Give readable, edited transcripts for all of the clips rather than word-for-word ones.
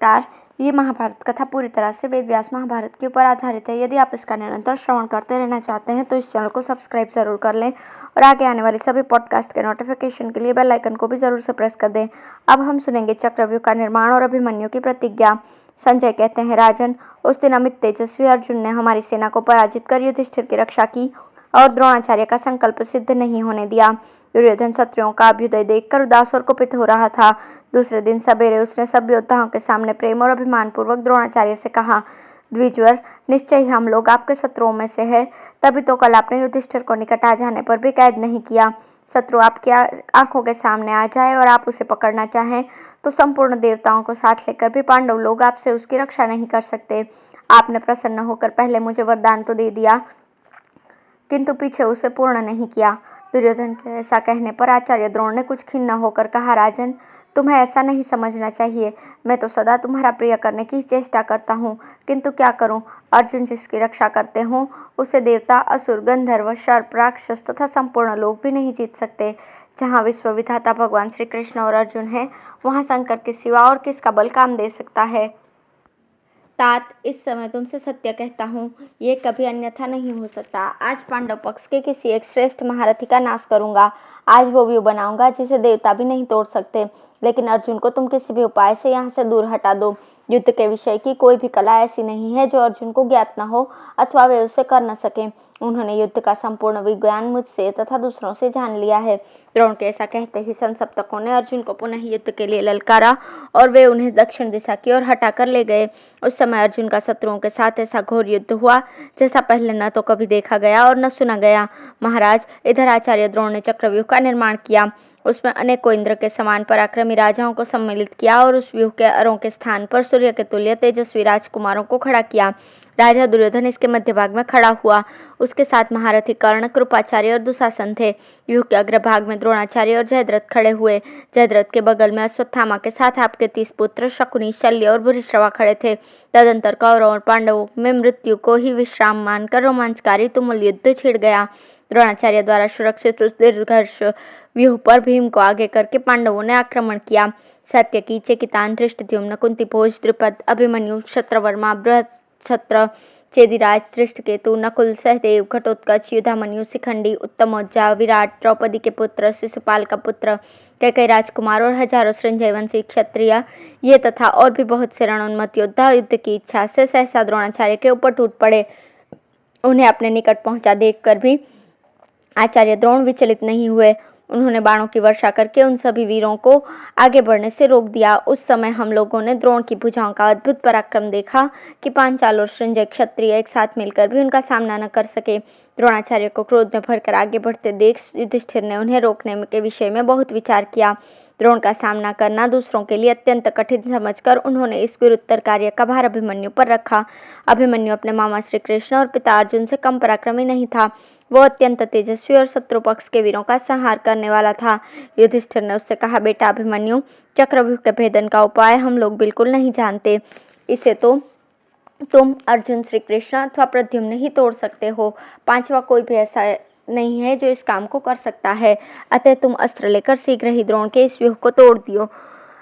नमस्कार। ये महाभारत कथा पूरी तरह से वेद व्यास महाभारत के ऊपर आधारित है। यदि आप इसका निरंतर श्रवण करते रहना चाहते हैं तो इस चैनल को सब्सक्राइब जरूर कर लें और आगे आने वाले सभी पॉडकास्ट के नोटिफिकेशन के लिए बेल आइकन को भी जरूर से प्रेस कर दें। अब हम सुनेंगे चक्रव्यूह का निर्माण और अभिमन्यु की प्रतिज्ञा। संजय कहते हैं, राजन, उस दिन अमित तेजस्वी अर्जुन ने हमारी सेना को पराजित कर युधिष्ठिर की रक्षा की और द्रोणाचार्य का संकल्प सिद्ध नहीं होने दिया। दुर्योधन शत्रुओं का अभ्युदय देखकर उदास और कुपित हो रहा था। दूसरे दिन सवेरे उसने सब योद्धाओं के सामने प्रेम और अभिमान पूर्वक द्रोणाचार्य से कहा, द्विजवर, निश्चय ही हम लोग आपके शत्रुओं में से है। तभी तो कल आपने युधिष्ठिर को निकट आ जाने पर भी कैद नहीं किया। शत्रु आपकी आंखों के सामने आ जाए और आप उसे पकड़ना चाहें तो संपूर्ण देवताओं को साथ लेकर भी पांडव लोग आपसे उसकी रक्षा नहीं कर सकते। आपने प्रसन्न होकर पहले मुझे वरदान तो दे दिया, किंतु पीछे उसे पूर्ण नहीं किया। दुर्योधन के ऐसा कहने पर आचार्य द्रोण ने कुछ खिन्न होकर कहा, राजन, तुम्हें ऐसा नहीं समझना चाहिए। मैं तो सदा तुम्हारा प्रिय करने की चेष्टा करता हूँ, किंतु क्या करूँ, अर्जुन जिसकी रक्षा करते हों उसे देवता, असुर, गंधर्व, सर्प, राक्षस तथा संपूर्ण लोग भी नहीं जीत सकते। जहाँ विश्व विधाता भगवान श्री कृष्ण और अर्जुन है, वहाँ शंकर के सिवा और किसका बल काम दे सकता है। तात, इस समय तुमसे सत्य कहता हूँ, ये कभी अन्यथा नहीं हो सकता। आज पांडव पक्ष के किसी एक श्रेष्ठ महारथी का नाश करूंगा। आज वो व्यूह बनाऊंगा जिसे देवता भी नहीं तोड़ सकते। लेकिन अर्जुन को तुम किसी भी उपाय से यहाँ से दूर हटा दो। युद्ध के विषय की कोई भी कला ऐसी नहीं है जो अर्जुन को ज्ञात न हो अथवा वे उसे कर न सके। उन्होंने युद्ध का संपूर्ण विज्ञान मुझसे तथा दूसरों से जान लिया है। द्रोण के ऐसा कहते ही संसप्तकों ने अर्जुन को पुनः युद्ध के लिए ललकारा और वे उन्हें दक्षिण दिशा की ओर हटाकर ले गए। उस समय अर्जुन का शत्रुओं के साथ ऐसा घोर युद्ध हुआ जैसा पहले न तो कभी देखा गया और न सुना गया। महाराज, इधर आचार्य द्रोण ने चक्रव्यूह का निर्माण किया। उसमें अनेकों इंद्र के समान पराक्रमी राजाओं को सम्मिलित किया और उस व्यूह के अरों के स्थान पर सूर्य के तुल्य तेजस्वी राजकुमारों को खड़ा किया। राजा दुर्योधन इसके मध्य भाग में खड़ा हुआ। उसके साथ महारथी कर्ण, कृपाचार्य और दुशासन थे। व्यूह के अग्रभाग में द्रोणाचार्य और जयद्रथ खड़े हुए। जयद्रथ के बगल में अश्वत्थामा के साथ आपके 30 पुत्र शकुनी, शल्य और भूरिश्रवा खड़े थे। तदंतर कौरवों और पांडवों में मृत्यु को ही विश्राम मानकर रोमांचकारी तुमुल युद्ध छिड़ गया। द्रोणाचार्य द्वारा सुरक्षित दीर्घर्ष व्यूह पर भीम को आगे करके पांडवों ने आक्रमण किया। सात्यकी, चेकितान, धृष्टद्युम्न, कुंतीभोज, द्रुपद, अभिमन्यु, क्षत्रवर्मा, बृहच्छत्र, चेदिराज, धृष्टकेतु, नकुल, सहदेव, घटोत्कच, युधामन्यु, शिखंडी, उत्तमौजा, विराट, द्रौपदी के पुत्र, शिशुपाल का पुत्र, कैकेयी राजकुमार और हजारों संजयवंशी क्षत्रिय, ये तथा और भी बहुत से रणोन्मत्त योद्धा युद्ध की इच्छा से सहसा द्रोणाचार्य के ऊपर टूट पड़े। उन्हें अपने निकट पहुंचा देखकर भी आचार्य द्रोण विचलित नहीं हुए। उन्होंने बाणों की वर्षा करके उन सभी वीरों को आगे बढ़ने से रोक दिया। उस समय हम लोगों ने द्रोण की भुजाओं का अद्भुत पराक्रम देखा कि पांचाल और संजय क्षत्रिय एक साथ मिलकर भी उनका सामना न कर सके। द्रोणाचार्य को क्रोध में भरकर आगे बढ़ते देख युधिष्ठिर ने उन्हें रोकने के विषय में बहुत विचार किया। द्रोण का सामना करना दूसरों के लिए अत्यंत कठिन समझकर उन्होंने इस गुरुतर कार्य का भार अभिमन्यु पर रखा। अभिमन्यु अपने मामा श्री कृष्ण और पिता अर्जुन से कम पराक्रमी नहीं था। वो अत्यंत तेजस्वी और शत्रु पक्ष के वीरों का संहार करने वाला था। युधिष्ठिर ने उससे कहा, बेटा अभिमन्यु, चक्रव्यूह के भेदन का उपाय हम लोग बिल्कुल नहीं जानते। इसे तो तुम, अर्जुन, श्री कृष्ण अथवा प्रद्युम्न ही तोड़ सकते हो। पांचवा कोई भी ऐसा नहीं है जो इस काम को कर सकता है। अतः तुम अस्त्र लेकर शीघ्र ही द्रोण के इस व्यूह को तोड़ दियो,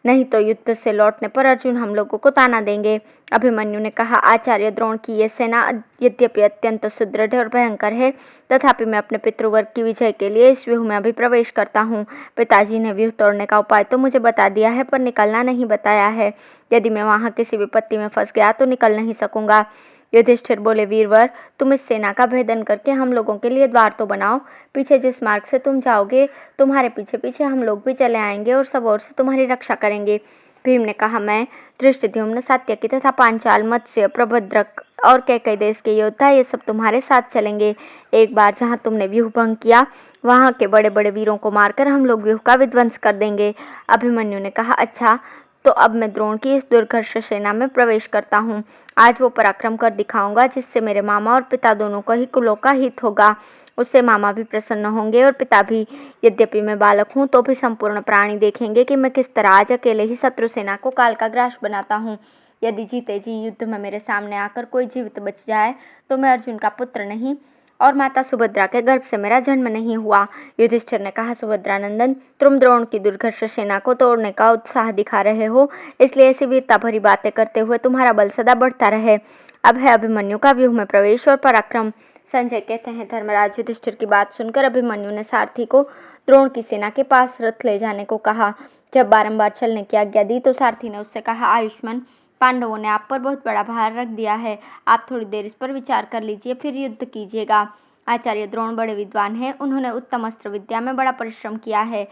नहीं तो युद्ध से लौटने पर अर्जुन हम लोगों को ताना देंगे। अभिमन्यु ने कहा, आचार्य द्रोण की ये सेना यद्यपि अत्यंत सुदृढ़ और भयंकर है, तथापि मैं अपने पितृवर्ग की विजय के लिए इस व्यूह में अभी प्रवेश करता हूँ। पिताजी ने व्यूह तोड़ने का उपाय तो मुझे बता दिया है, पर निकलना नहीं बताया है। यदि मैं वहां किसी विपत्ति में फंस गया तो निकल नहीं सकूंगा। युधिष्ठिर बोले, वीरवर, तुम इस सेना का भेदन करके हम लोगों के लिए द्वार तो बनाओ। पीछे जिस मार्ग से तुम जाओगे, तुम्हारे पीछे पीछे हम लोग भी चले आएंगे और सब ओर से तुम्हारी रक्षा करेंगे। भीम ने कहा, मैं, धृष्टद्युम्न, सात्यकी तथा पांचाल, मत्स्य, प्रभद्रक और कैकेयी देश के योद्धा ये सब तुम्हारे साथ चलेंगे। एक बार जहाँ तुमने व्यूह भंग किया, वहाँ के बड़े बड़े वीरों को मारकर हम लोग व्यूह का विध्वंस कर देंगे। अभिमन्यु ने कहा, अच्छा, तो अब मैं द्रोण की इस दुर्धर्ष सेना में प्रवेश करता हूँ। आज वो पराक्रम कर दिखाऊंगा जिससे मेरे मामा और पिता दोनों को ही कुलों का हित होगा। उससे मामा भी प्रसन्न होंगे और पिता भी। यद्यपि मैं बालक हूँ तो भी संपूर्ण प्राणी देखेंगे कि मैं किस तरह आज अकेले ही शत्रु सेना को काल का ग्रास बनाता हूँ। यदि जीते जी युद्ध में मेरे सामने आकर कोई जीवित बच जाए तो मैं अर्जुन का पुत्र नहीं, और माता सुभद्रा के गर्भ से मेरा जन्म नहीं हुआ। युधिष्ठिर ने कहा, सुभद्रा नंदन, तुम द्रोण की दुर्धर्ष सेना को तोड़ने का उत्साह दिखा रहे हो, इसलिए ऐसी वीरता भरी बातें करते हुए तुम्हारा बल सदा बढ़ता रहे। अब है अभिमन्यु का व्यूह में प्रवेश और पराक्रम। संजय कहते हैं, धर्मराज युधिष्ठिर की बात सुनकर अभिमन्यु ने सारथी को द्रोण की सेना के पास रथ ले जाने को कहा। जब बारंबार चलने की आज्ञा दी तो सारथी ने उससे कहा, आयुष्मान, पांडवों ने आप पर बहुत बड़ा भार रख दिया है, आप थोड़ी देर इस पर विचार कर लीजिए, फिर युद्ध कीजिएगा। आचार्य द्रोण बड़े विद्वान हैं, उन्होंने उत्तम अस्त्र विद्या में बड़ा परिश्रम किया है।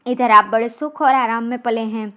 इधर आप बड़े सुख और आराम में पले हैं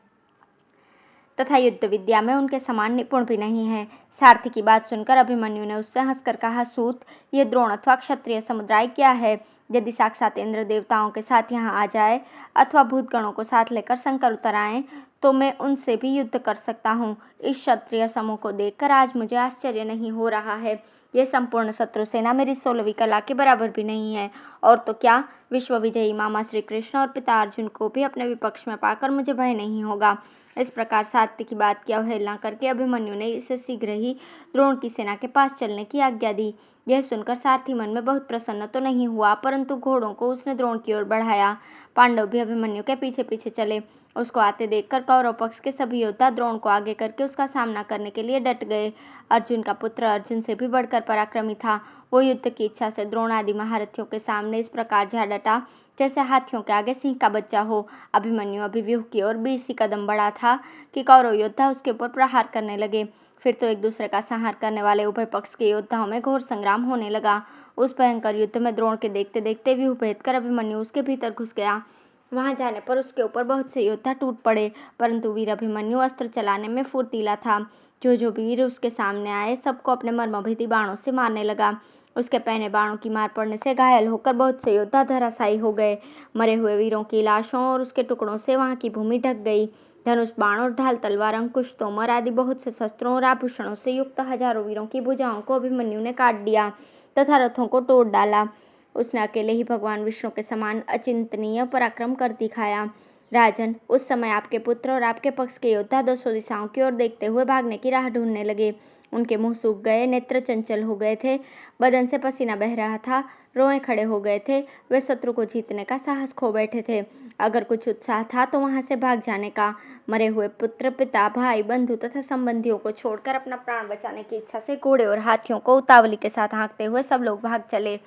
तथा युद्ध विद्या में उनके समान निपुण भी नहीं है। सारथी की बात सुनकर अभिमन्यु ने उससे हंसकर कहा, सूत, ये द्रोण अथवा क्षत्रिय समुदाय क्या है? यदि साक्षात इंद्र देवताओं के साथ यहाँ आ जाए अथवा भूतगणों को साथ लेकर शंकर उतर आए तो मैं उनसे भी युद्ध कर सकता हूँ। इस क्षत्रिय समूह को देखकर आज मुझे आश्चर्य नहीं हो रहा है। यह संपूर्ण शत्रु सेना मेरी 16वीं कला के बराबर भी नहीं है। और तो क्या, विश्व विजयी मामा श्री कृष्ण और पिता अर्जुन को भी अपने विपक्ष में पाकर मुझे भय नहीं होगा। इस प्रकार सारथी की बात की अवहेलना करके अभिमन्यु ने इसे शीघ्र ही द्रोण की सेना के पास चलने की आज्ञा दी। यह सुनकर सारथी मन में बहुत प्रसन्न तो नहीं हुआ, परंतु घोड़ों को उसने द्रोण की ओर बढ़ाया। पांडव भी अभिमन्यु के पीछे पीछे चले। उसको आते देखकर कौरव पक्ष के सभी योद्धा द्रोण को आगे करके उसका सामना करने के लिए डट गए। अर्जुन का पुत्र अर्जुन से भी बढ़कर पराक्रमी था। वो युद्ध की इच्छा से द्रोण आदि महारथियों के सामने इस प्रकार जा डटा जैसे हाथियों के आगे सिंह का बच्चा हो। अभिमन्यु अभिव्यूह की ओर 20 ही कदम बढ़ा था कि कौरव योद्धा उसके ऊपर प्रहार करने लगे। फिर तो एक दूसरे का संहार करने वाले उभय पक्ष के योद्धाओं में घोर संग्राम होने लगा। उस भयंकर युद्ध में द्रोण के देखते देखते व्यूह भेद कर अभिमन्यु उसके भीतर घुस गया। वहां जाने पर उसके ऊपर बहुत से योद्धा टूट पड़े, परंतु वीर अभिमन्यु अस्त्र चलाने में फुर्तीला था। जो वीर उसके सामने आए सबको अपने मर्मभेदी बाणों से मारने लगा। उसके पहने बाणों की मार पड़ने से घायल होकर बहुत से योद्धा धराशायी हो गए। मरे हुए वीरों की लाशों और उसके टुकड़ों से वहां की भूमि ढक गई। धनुष, बाण और ढाल, तलवार, अंकुश, तोमर आदि बहुत से शस्त्रों और आभूषणों से युक्त हजारों वीरों की भुजाओं को अभिमन्यु ने काट दिया तथा रथों को तोड़ डाला। उसने अकेले ही भगवान विष्णु के समान अचिंतनीय पराक्रम कर दिखाया। राजन, उस समय आपके पुत्र और आपके पक्ष के योद्धा 200 दिशाओं की ओर देखते हुए भागने की राह ढूंढने लगे। उनके मुंह सूख गए, नेत्र चंचल हो गए थे, बदन से पसीना बह रहा था, रोए खड़े हो गए थे। वे शत्रु को जीतने का साहस खो बैठे थे। अगर कुछ उत्साह था तो वहां से भाग जाने का। मरे हुए पुत्र, पिता, भाई, बंधु तथा संबंधियों को छोड़कर अपना प्राण बचाने की इच्छा से घोड़े और हाथियों को उतावली के साथ हाँकते हुए सब लोग भाग चले।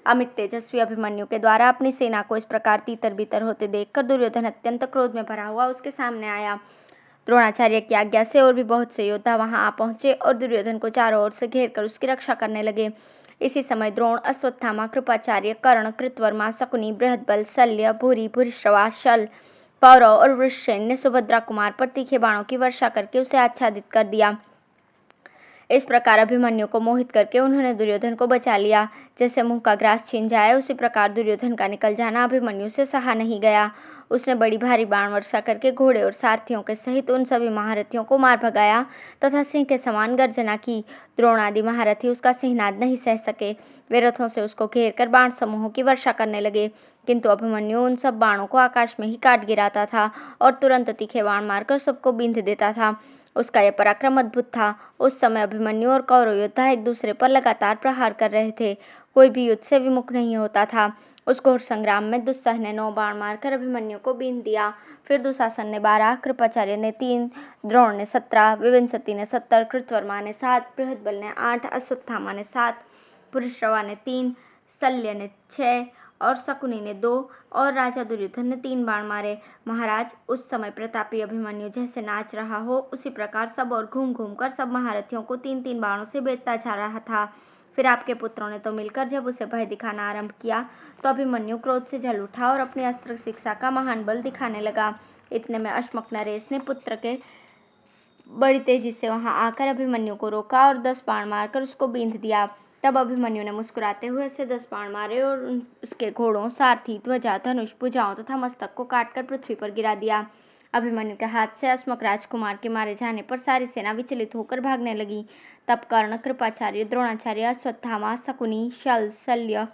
अमित तेजस्वी अभिमन्यु के द्वारा अपनी सेना को इस प्रकार तीतर बीतर होते देखकर दुर्योधन अत्यंत क्रोध में भरा हुआ उसके सामने आया। द्रोणाचार्य की आज्ञा से और भी बहुत से योद्धा वहां आ पहुंचे और दुर्योधन को चारों ओर से घेर कर उसकी रक्षा करने लगे। इसी समय द्रोण, अश्वत्थामा, कृपाचार्य, कर्ण, कृतवर्मा, शकुनी, बृहद्बल, शल्य, भूरि, भूरिश्रवा, शल, पौरव और वृषसेन ने सुभद्रा कुमार पर तीखे बाणों की वर्षा करके उसे आच्छादित कर दिया। इस प्रकार अभिमन्यु को मोहित करके उन्होंने दुर्योधन को बचा लिया। जैसे मुंह का ग्रास छीन जाए उसी प्रकार दुर्योधन का निकल जाना अभिमन्यु से सहा नहीं गया। उसने बड़ी भारी बाण वर्षा करके घोड़े और सारथियों के सहित उन सभी महारथियों को मार भगाया तथा सिंह के समान गर्जना की। द्रोण आदि महारथी उसका सिंहनाद नहीं सह सके। वे रथों से उसको घेर कर बाण समूहों की वर्षा करने लगे, किंतु अभिमन्यु उन सब बाणों को आकाश में ही काट गिराता था और तुरंत तीखे बाण मारकर सबको बींध देता था। उसका यह पराक्रम अद्भुत था। उस समय अभिमन्यु और कौरव योद्धा एक दूसरे पर लगातार प्रहार कर रहे थे। कोई भी युद्ध से विमुख नहीं होता था। उस घोर संग्राम में दुस्सह ने 9 बाण मारकर अभिमन्यु को बींध दिया। फिर दुशासन ने 12, कृपाचार्य ने 3, द्रोण ने 17, विविंसति ने 70, कृतवर्मा ने 7, बृहद्बल ने 8, अश्वत्थामा ने 7, भूरिश्रवा ने 3, शल्य ने 6 और शकुनी ने 2 और राजा दुर्योधन ने 3 बाण मारे। महाराज, उस समय प्रतापी अभिमन्यु जैसे नाच रहा हो उसी प्रकार सब और घूम घूम कर सब महारथियों को 3-3 बाणों से बेधता जा रहा था। फिर आपके पुत्रों ने तो मिलकर जब उसे भय दिखाना आरंभ किया तो अभिमन्यु क्रोध से जल उठा और अपनी अस्त्र शिक्षा का महान बल दिखाने लगा। इतने में अश्मक नरेश ने पुत्र के बड़ी तेजी से वहां आकर अभिमन्यु को रोका और 10 बाण मारकर उसको बींध दिया। तब अभिमन्यु ने मुस्कुराते हुए उसे 10 बाण मारे और उसके घोड़ों, सारथी, ध्वजा, धनुष, भुजाओं तथा मस्तक को काटकर पृथ्वी पर गिरा दिया। अभिमन्यु के हाथ से अश्मक राजकुमार के मारे जाने पर सारी सेना विचलित होकर भागने लगी। तब कर्ण, कृपाचार्य, द्रोणाचार्य, अश्वत्थामा, शकुनी, शल, शल्य,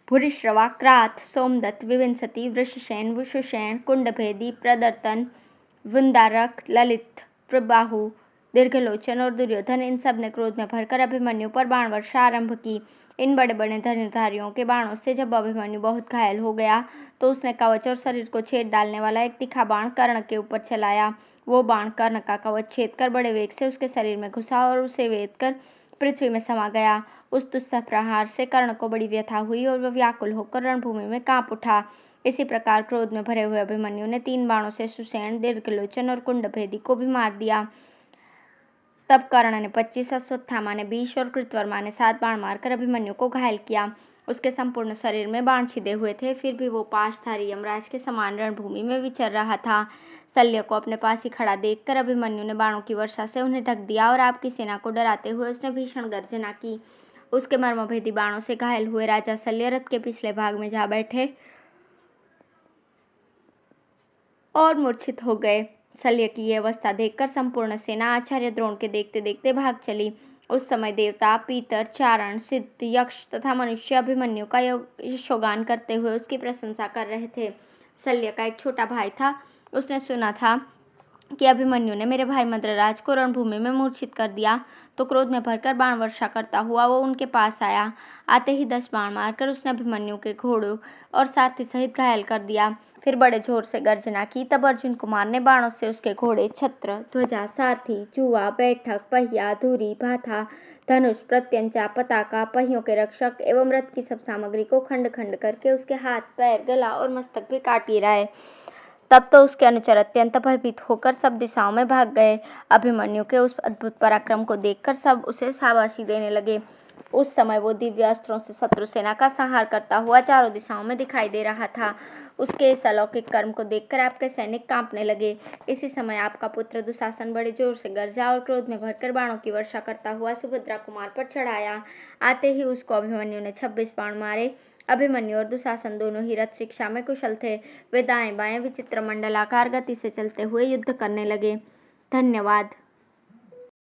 भूरिश्रवा, क्राथ, सोमदत्त, विविंसति, वृषसेन, विशुसेन, कुंडभेदी, प्रदर्तन, वृंदारक, ललित, प्रबाहु, दीर्घलोचन और दुर्योधन इन सब ने क्रोध में भरकर अभिमन्यु पर बाण वर्षा आरंभ की। इन बड़े बड़े धनुर्धारियों के बाणों से जब अभिमन्यु बहुत घायल हो गया तो उसने कवच और शरीर को छेद डालने वाला एक तीखा बाण कर्ण के ऊपर चलाया। वो बाण कर्ण का कवच छेद कर बड़े वेग से उसके शरीर में घुसा और उसे वेद कर पृथ्वी में समा गया। उस दुस्सह प्रहार से कर्ण को बड़ी व्यथा हुई और वह व्याकुल होकर रणभूमि में कांप उठा। इसी प्रकार क्रोध में भरे हुए अभिमन्यु ने 3 बाणों से सुषेण, दीर्घलोचन और कुंडभेदी को भी मार दिया। तब कर्ण ने 25, अश्वत्थामा ने 20 और कृतवर्मा ने 7 बाण मारकर अभिमन्यु को घायल किया। उसके संपूर्ण शरीर में बाण छिदे हुए थे, फिर भी वो पाशधारी यमराज के समान रणभूमि में विचर रहा था। शल्य को अपने पास ही खड़ा देखकर अभिमन्यु ने बाणों की वर्षा से उन्हें ढक दिया और आपकी सेना को डराते हुए उसने भीषण गर्जना की। उसके मर्मभेदी बाणों से घायल हुए राजा शल्य रथ के पिछले भाग में जा बैठे और मूर्छित हो गए। शल्य की यह अवस्था देखकर संपूर्ण सेना आचार्य द्रोण के देखते देखते भाग चली। उस समय देवता, पीतर, चारण, सिद्ध, यक्ष तथा मनुष्य अभिमन्यु का यशोगान करते हुए उसकी प्रशंसा कर रहे थे। शल्य का एक छोटा भाई था। उसने सुना था कि अभिमन्यु ने मेरे भाई मद्रराज को रणभूमि में मूर्छित कर दिया, तो क्रोध में भरकर बाण वर्षा करता हुआ वो उनके पास आया। आते ही 10 बाण मारकर उसने अभिमन्यु के घोड़ों और सारथी सहित घायल कर दिया। फिर बड़े जोर से गर्जना की। तब अर्जुन कुमार ने बाणों से उसके घोड़े, छत्र, ध्वजा, सारथी, जुआ, बैठक, पहिया, धुरी, भाथा, धनुष, प्रत्यंचा, पताका, पहियों के रक्षक एवं रथ की सब सामग्री को खंड खंड करके उसके हाथ, पैर, गला और मस्तक भी काट गिराए। तब तो उसके अनुचर अत्यंत भयभीत होकर सब दिशाओं में भाग गए। अभिमन्यु के उस अद्भुत पराक्रम को देखकर सब उसे शाबाशी देने लगे। उस समय वो दिव्य अस्त्रों से शत्रु सेना का संहार करता हुआ चारों दिशाओं में दिखाई दे रहा था। उसके इस अलौकिक कर्म को देखकर आपके सैनिक कांपने लगे। इसी समय आपका पुत्र दुशासन बड़े जोर से गरजा और क्रोध में भरकर बाणों की वर्षा करता हुआ सुभद्रा कुमार पर चढ़ाया। आते ही उसको अभिमन्यु ने 26 बाण मारे। अभिमन्यु और दुशासन दोनों ही रथ शिक्षा में कुशल थे। वे दाएं बाएं विचित्र मंडलाकार गति से चलते हुए युद्ध करने लगे। धन्यवाद।